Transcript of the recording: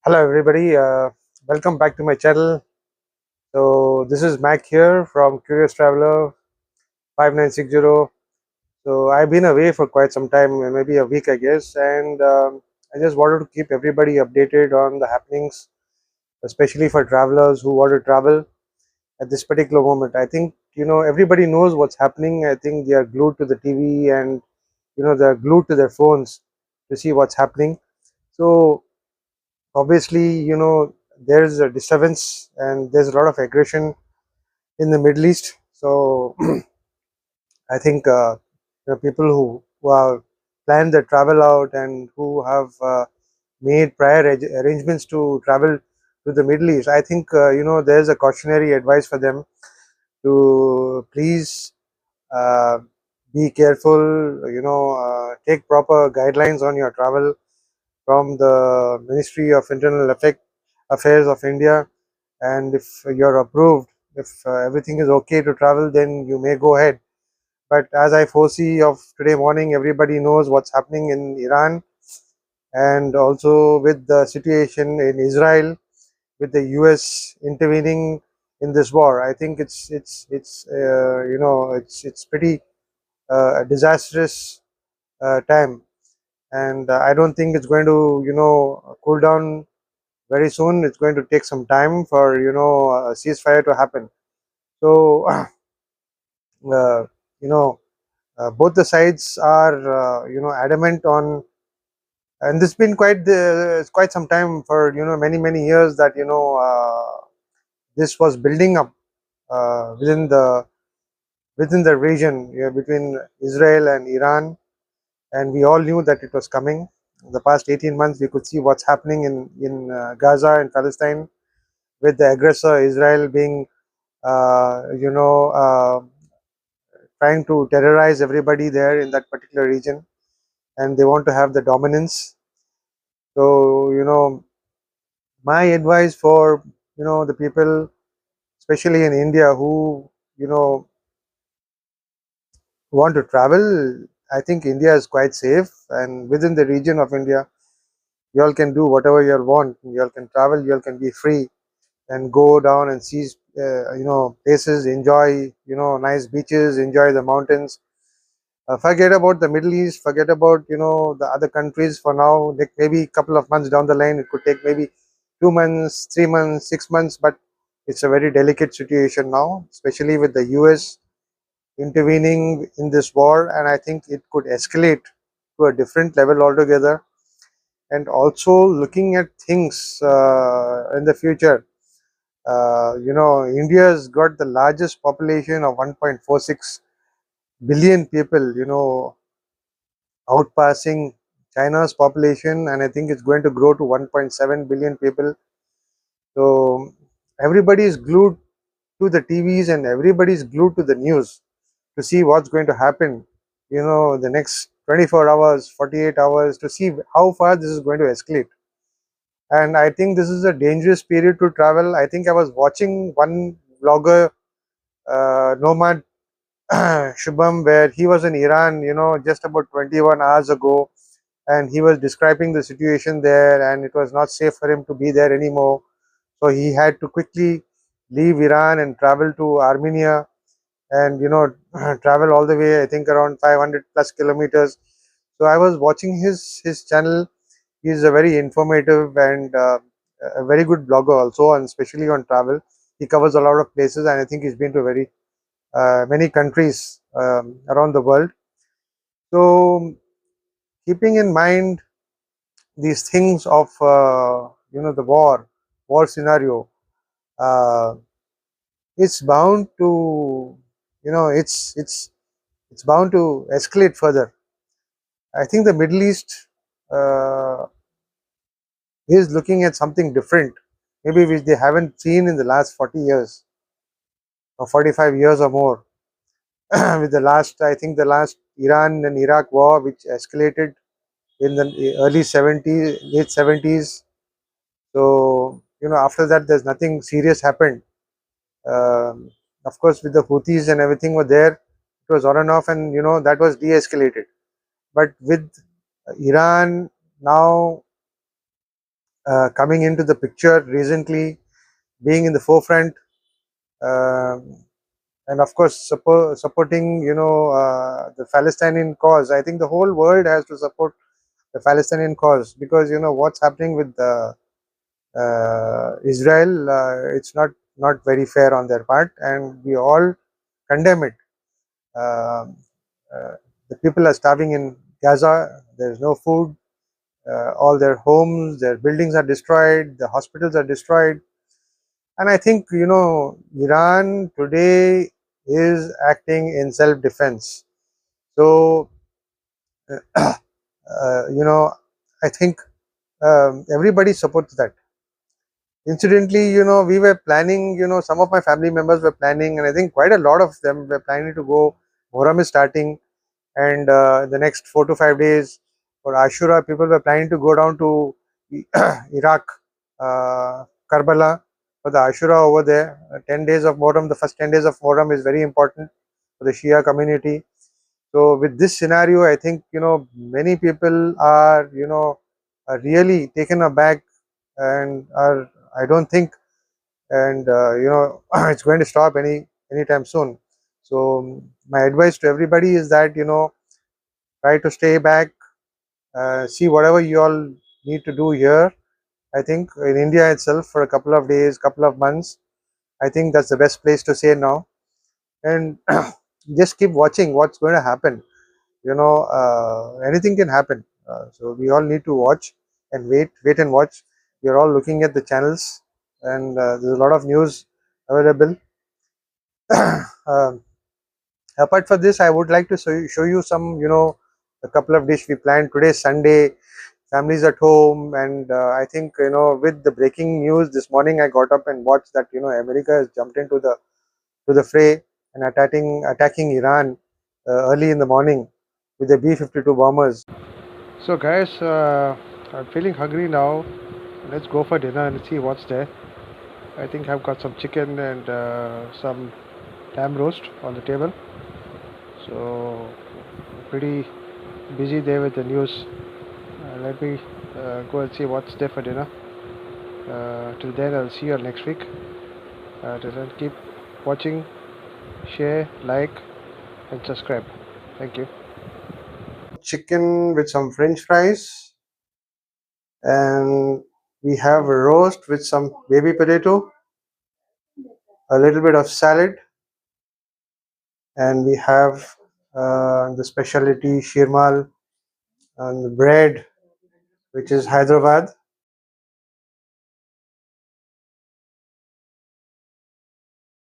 Hello everybody, welcome back to my channel. So this is Mac here from Curious Traveler 5960. So I've been away for quite some time, maybe a week I guess, and I just wanted to keep everybody updated on the happenings, especially for travelers who want to travel at this particular moment. I think everybody knows what's happening. I think they are glued to the TV and they're glued to their phones to see what's happening. So obviously, there's a disturbance and there's a lot of aggression in the Middle East. So I think people who have planned their travel out and who have made prior arrangements to travel to the Middle East, I think there's a cautionary advice for them to please uh, be careful. Take proper guidelines on your travel from the Ministry of Internal Affairs of India, and if you're approved, if everything is okay to travel, then you may go ahead. But as I foresee of today morning, everybody knows what's happening in Iran, and also with the situation in Israel, with the US intervening in this war. I think it's pretty a disastrous time, and I don't think it's going to cool down very soon. It's going to take some time for a ceasefire to happen. So uh, you know both the sides are adamant on, and this has been quite some time, for many years, that this was building up within the region, between Israel and Iran, and we all knew that it was coming. In the past 18 months, we could see what's happening in Gaza and Palestine, with the aggressor Israel being uh, you know uh, trying to terrorize everybody there in that particular region, and they want to have the dominance. So my advice for the people, especially in India, who you know want to travel, I think India is quite safe, and within the region of India, you all can do whatever you all want. You all can travel, you all can be free and go down and see places, enjoy nice beaches, enjoy the mountains. Forget about the Middle East, forget about the other countries for now. Like maybe a couple of months down the line, it could take maybe 2 months, 3 months, 6 months, but it's a very delicate situation now, especially with the US intervening in this war, and I think it could escalate to a different level altogether. And also looking at things in the future, India's got the largest population of 1.46 billion people, outpassing China's population, and I think it's going to grow to 1.7 billion people. So everybody is glued to the TVs and everybody is glued to the news to see what's going to happen, the next 24 hours, 48 hours, to see how far this is going to escalate. And I think this is a dangerous period to travel. I think I was watching one vlogger, Nomad Shubham, where he was in Iran, just about 21 hours ago, and he was describing the situation there, and it was not safe for him to be there anymore. So he had to quickly leave Iran and travel to Armenia, and travel all the way, I think around 500 plus kilometers. So I was watching his channel. He is a very informative and a very good blogger also, and especially on travel. He covers a lot of places, and I think he's been to very many countries around the world. So keeping in mind these things of the war scenario, uh, it's bound to it's bound to escalate further. I think the Middle East uh, is looking at something different, maybe which they haven't seen in the last 40 years or 45 years or more. With I think the last Iran and Iraq war, which escalated in the early 70s, late 70s. So after that, there's nothing serious happened. Um, of course, with the Houthis and everything were there, it was on and off, and that was de-escalated. But with Iran now coming into the picture recently, being in the forefront, um and of course supporting the Palestinian cause. I think the whole world has to support the Palestinian cause, because what's happening with Israel, it's not very fair on their part, and we all condemn it. Um the people are starving in Gaza. There's no food. All their homes, their buildings are destroyed. The hospitals are destroyed. And I think Iran today is acting in self-defense. So you know, I think everybody supports that. Incidentally, we were planning. Some of my family members were planning, and I think quite a lot of them were planning to go. Muharram is starting, and the next 4 to 5 days for Ashura, people were planning to go down to Iraq, Karbala, for the Ashura over there. 10 days of Muharram, the first 10 days of Muharram is very important for the Shia community. So with this scenario, I think many people are are really taken aback, and are, I don't think, and it's going to stop anytime soon. So my advice to everybody is that try to stay back, see whatever you all need to do here. I think in India itself for a couple of days, couple of months, I think that's the best place to stay now, and just keep watching what's going to happen. Anything can happen. So we all need to watch and wait and watch. We're all looking at the channels, and there's a lot of news available. Um Apart from this, I would like to show you some, a couple of dish we planned today. Sunday, families at home, and I think with the breaking news this morning, I got up and watched that America has jumped into the fray and attacking Iran early in the morning with the B-52 bombers. So guys, I'm feeling hungry now. Let's go for dinner and see what's there. I think I've got some chicken and some lamb roast on the table. So pretty busy there with the news. Let me go and see what's there for dinner. Till then, I'll see you all next week. Till then, keep watching, share, like, and subscribe. Thank you. Chicken with some French fries, and we have a roast with some baby potato, a little bit of salad, and we have the specialty shirmal and the bread, which is Hyderabad.